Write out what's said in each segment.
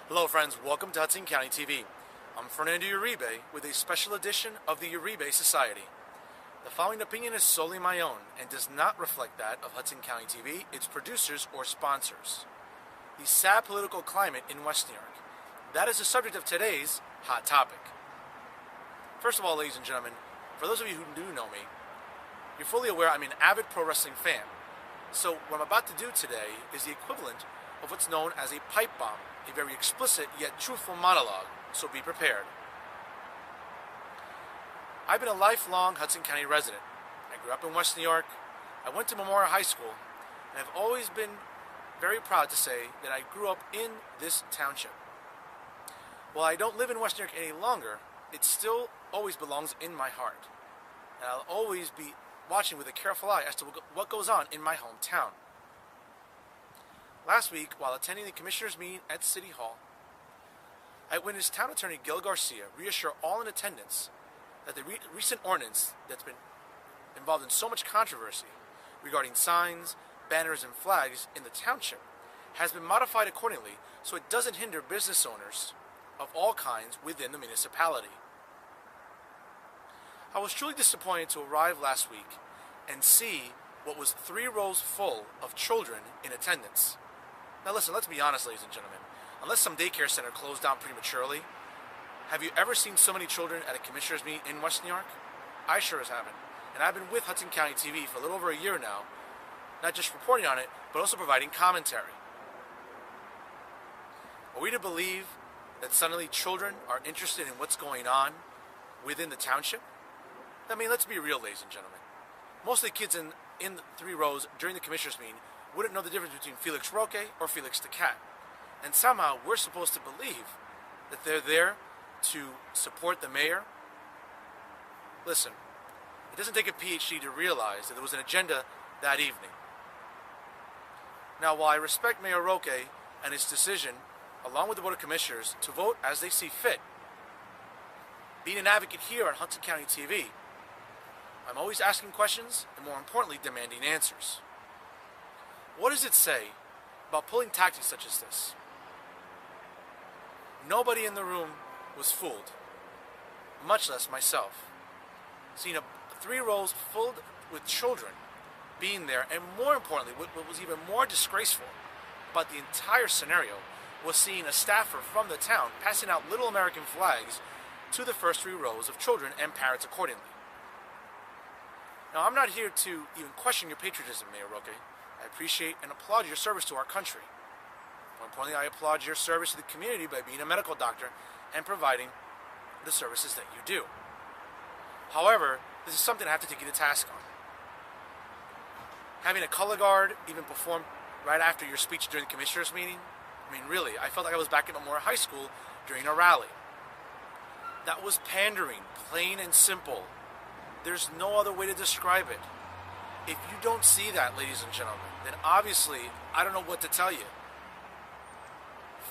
Hello friends, welcome to Hudson County TV. I'm Fernando Uribe with a special edition of the Uribe Society. The following opinion is solely my own and does not reflect that of Hudson County TV, its producers, or sponsors. The sad political climate in West New York. That is the subject of today's hot topic. First of all, ladies and gentlemen, for those of you who do know me, you're fully aware I'm an avid pro wrestling fan. So what I'm about to do today is the equivalent of what's known as a pipe bomb, a very explicit yet truthful monologue, so be prepared. I've been a lifelong Hudson County resident. I grew up in West New York, I went to Memorial High School, and I've always been very proud to say that I grew up in this township. While I don't live in West New York any longer, it still always belongs in my heart. And I'll always be watching with a careful eye as to what goes on in my hometown. Last week, while attending the Commissioners' meeting at City Hall, I witnessed Town Attorney Gil Garcia reassure all in attendance that the recent ordinance that's been involved in so much controversy regarding signs, banners, and flags in the township has been modified accordingly so it doesn't hinder business owners of all kinds within the municipality. I was truly disappointed to arrive last week and see what was 3 rows full of children in attendance. Now listen, let's be honest, ladies and gentlemen. Unless some daycare center closed down prematurely, have you ever seen so many children at a commissioner's meeting in West New York? I sure as haven't. And I've been with Hudson County TV for a little over a year now, not just reporting on it, but also providing commentary. Are we to believe that suddenly children are interested in what's going on within the township? I mean, let's be real, ladies and gentlemen. Most of the kids in the 3 rows during the commissioners' meeting wouldn't know the difference between Felix Roque or Felix the Cat. And somehow we're supposed to believe that they're there to support the mayor. Listen, it doesn't take a PhD to realize that there was an agenda that evening. Now, while I respect Mayor Roque and his decision, along with the Board of Commissioners, to vote as they see fit, being an advocate here on Hudson County TV, I'm always asking questions and, more importantly, demanding answers. What does it say about pulling tactics such as this? Nobody in the room was fooled, much less myself. Seeing 3 rows filled with children being there, and more importantly, what was even more disgraceful about the entire scenario was seeing a staffer from the town passing out little American flags to the first 3 rows of children and parents accordingly. Now, I'm not here to even question your patriotism, Mayor Roque. I appreciate and applaud your service to our country. More importantly, I applaud your service to the community by being a medical doctor and providing the services that you do. However, this is something I have to take you to task on. Having a color guard even perform right after your speech during the commissioners' meeting, I mean, really, I felt like I was back at Memorial High School during a rally. That was pandering, plain and simple. There's no other way to describe it. If you don't see that, ladies and gentlemen, then obviously, I don't know what to tell you.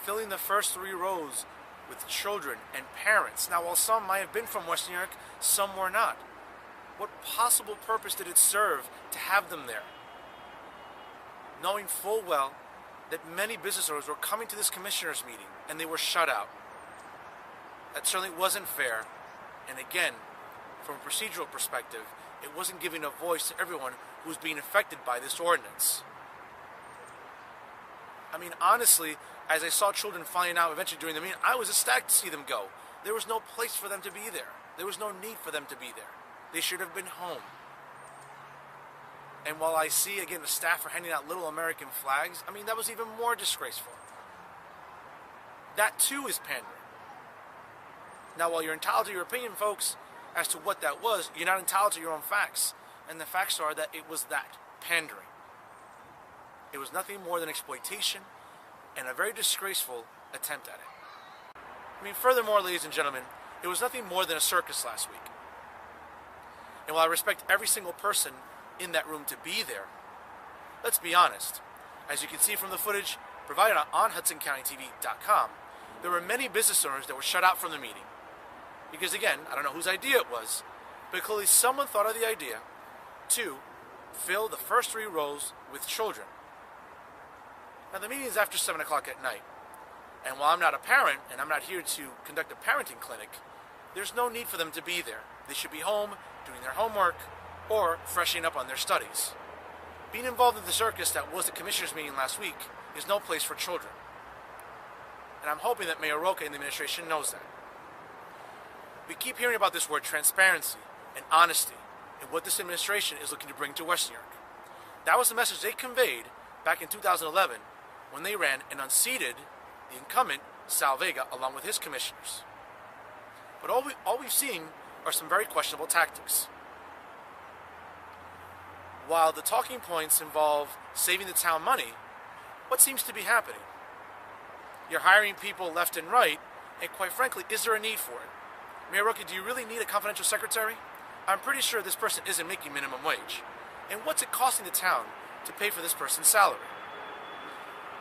Filling the first 3 rows with children and parents. Now, while some might have been from West New York, some were not. What possible purpose did it serve to have them there? Knowing full well that many business owners were coming to this commissioners' meeting and they were shut out. That certainly wasn't fair. And again, from a procedural perspective, it wasn't giving a voice to everyone who was being affected by this ordinance. I mean, honestly, as I saw children flying out eventually during the meeting, I was ecstatic to see them go. There was no place for them to be there. There was no need for them to be there. They should have been home. And while I see, again, the staffer handing out little American flags, I mean, that was even more disgraceful. That, too, is pandering. Now, while you're entitled to your opinion, folks, as to what that was, you're not entitled to your own facts. And the facts are that it was that, pandering. It was nothing more than exploitation and a very disgraceful attempt at it. I mean, furthermore, ladies and gentlemen, it was nothing more than a circus last week. And while I respect every single person in that room to be there, let's be honest. As you can see from the footage provided on HudsonCountyTV.com, there were many business owners that were shut out from the meeting. Because again, I don't know whose idea it was, but clearly someone thought of the idea to fill the first 3 rows with children. Now the meeting is after 7 o'clock at night. And while I'm not a parent, and I'm not here to conduct a parenting clinic, there's no need for them to be there. They should be home, doing their homework, or freshening up on their studies. Being involved in the circus that was the commissioners' meeting last week is no place for children. And I'm hoping that Mayor Rocha and the administration knows that. We keep hearing about this word transparency and honesty and what this administration is looking to bring to West New York. That was the message they conveyed back in 2011 when they ran and unseated the incumbent, Sal Vega, along with his commissioners. But all we've seen are some very questionable tactics. While the talking points involve saving the town money, what seems to be happening? You're hiring people left and right, and quite frankly, is there a need for it? Mayor Rocha, do you really need a confidential secretary? I'm pretty sure this person isn't making minimum wage. And what's it costing the town to pay for this person's salary?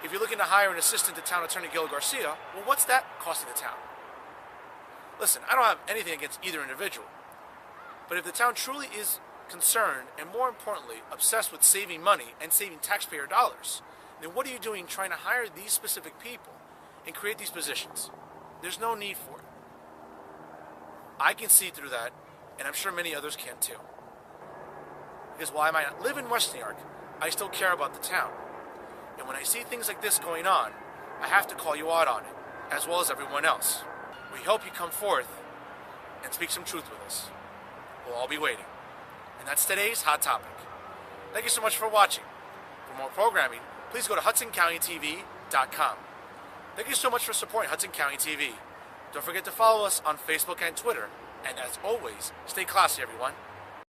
If you're looking to hire an assistant to town attorney Gil Garcia, well, what's that costing the town? Listen, I don't have anything against either individual, but if the town truly is concerned, and more importantly, obsessed with saving money and saving taxpayer dollars, then what are you doing trying to hire these specific people and create these positions? There's no need for it. I can see through that, and I'm sure many others can too. Because while I might not live in West New York, I still care about the town. And when I see things like this going on, I have to call you out on it, as well as everyone else. We hope you come forth and speak some truth with us. We'll all be waiting. And that's today's Hot Topic. Thank you so much for watching. For more programming, please go to HudsonCountyTV.com. Thank you so much for supporting Hudson County TV. Don't forget to follow us on Facebook and Twitter. And as always, stay classy, everyone.